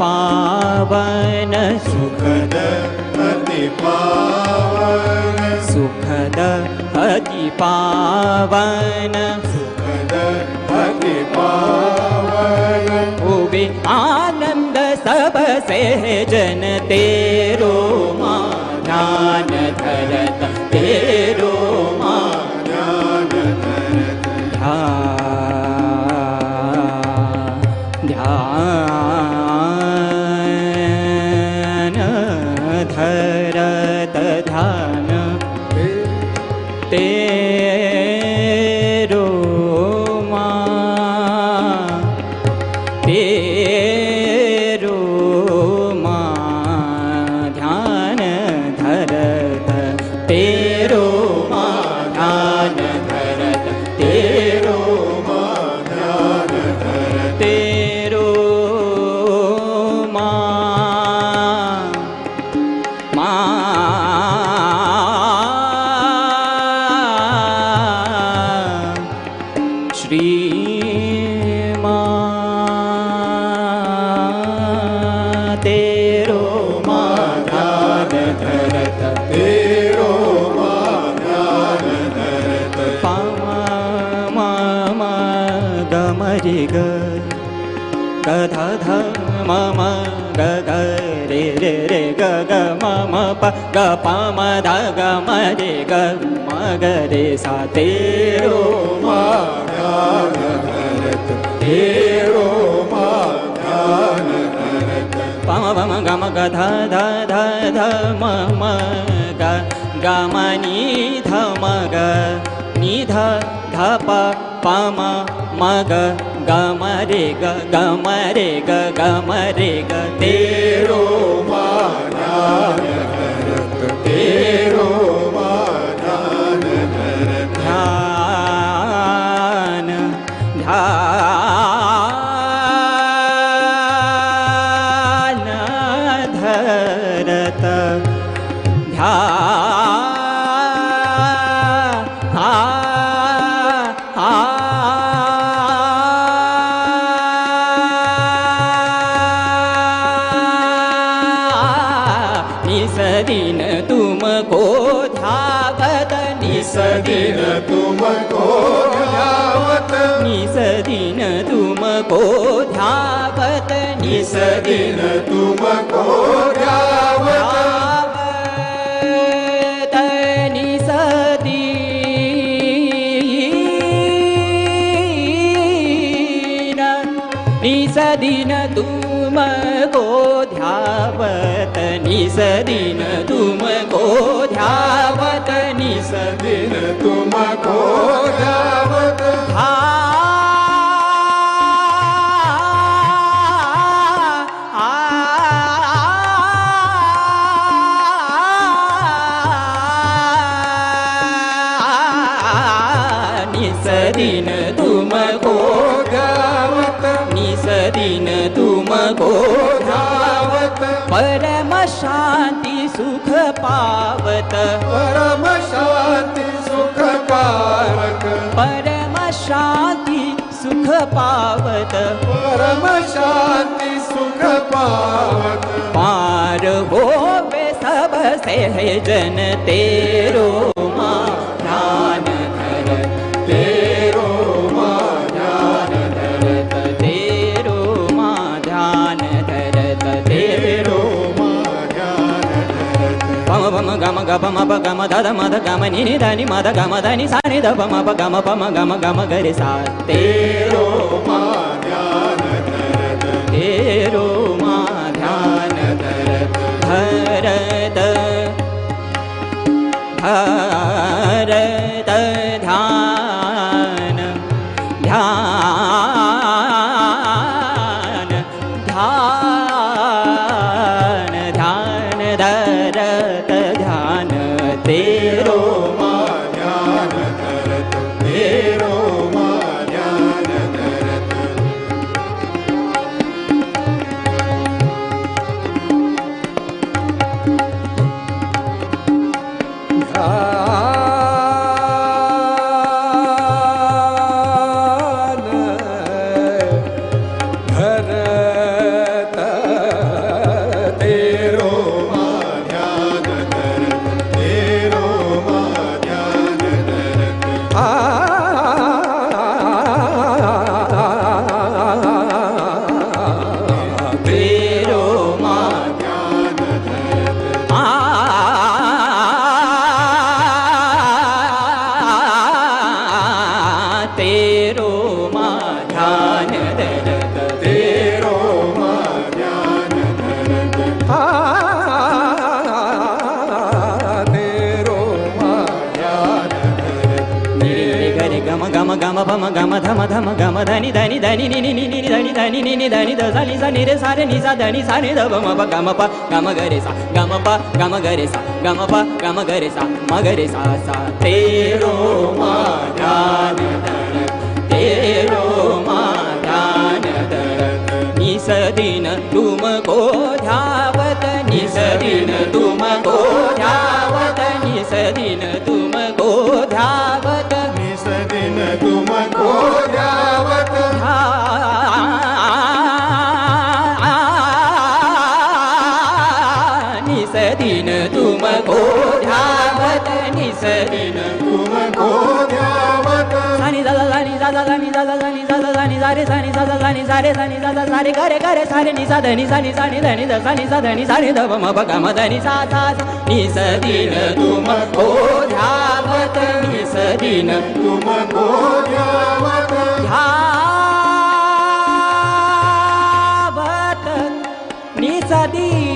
पावन सुखद अति पावन सुखद अति पावन सुखद अति पावन उबे आनंद सब से जन तेरो मां ध्यान धरत तेरो मां ध्यान धरत धरत ध्यान तेरो मां ध्यान धरत तेरो मां ध्यान धरत तेरो मां ध्यान धरत तेरो ग ध म म ग ग रे रे रे ग ग म म प ग प म ध ग म रे ग म ग रे सा तेरो मां ध्यान धरत तेरो मां ध्यान धरत प म प म ग म ग ध ध ध ध म म ग ग म नि ध म ग नि ध ध प प म म ग ग म रे ग ग म रे ग ग म रे ग तेरो मां ध्यान धरत तेरो मां ध्यान धरत ध्यान ध्यान धरत ध्यान तुमको ध्यावत निस दिन तुमको ध्यावत निस दिन तुमको ध्यावत निस दिन तुमको ध्यावत निस दिन तुमको ध्यावत निस दिन तुमको ध्यावत निस दिन तुमको ध्यावत निस दिन तुमको ध्यावत निस दिन तुमको ध्यावत परम शांति सुख पावत परम शांति सुख पावत परम शांति सुख पावत परम शांति सुख पावत पार होवे सब से है जन तेरो माँ ध्यान धरत तेरो माँ ध्यान धरत तेरो माँ ध्यान धरत तेरो माँ ध्यान धरत पम पम गम ग पम प गम ध ध म ध गम नि नि ध नि म ध गम ध नि सा नि ध प म प गम गम ग रे सा तेरो माँ ध्यान धरत तेरो माँ ध्यान धरत धरत धरत ध्यान ध्यान ध्यान ध्यान धरत ध्यान तेरो माँ ध्यान धरत तेरो माँ ध्यान धरत गम पम गम धम धम गम धनि धनि धनि नि नि नि नि धनि धनि नि नि धनि ध सा नि सा नि रे सा रे नि सा धनि सा नि ध प म प गम ग रे सा गम प ग रे सा गम प गम ग रे सा म ग रे सा सा तेरो माँ ध्यान धरत तेरो माँ ध्यान धरत निस दिन तुमको ध्यावत निस दिन तुमको ध्यावत निस दिन तुमको ध्यावत निस दिन तुमको ध्यावत निस दिन तुमको ध्यावत निस दिन तुमको ध्यावत सानी दा दा नि दा दा नि दा दा नि दा दा नि सा रे सा नि सा दा नि सा रे सा नि दा दा सा रे ग रे सा रे नि सा ध नि सा नि सा नि ध नि द सा नि सा ध नि सा रे ध प म प ग म ध नि सा सा निस दिन तुमको ध्यावत निस दिन तुमको ध्यावत ध्यावत निस दिन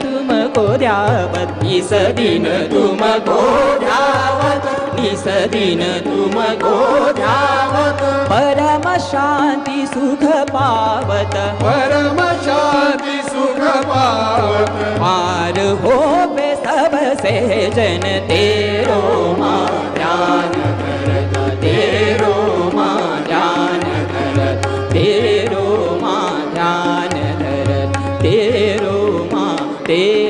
तुमको ध्यावत निस दिन तुमको ध्यावत निस दिन तुमको ध्यावत परम शांति सुख पावत परम शांति सुख पावत पार होवे सब से जन तेरो माँ ध्यान धरत तेरो माँ ध्यान धरत तेरो माँ ध्यान धरत तेरो माँ तेरो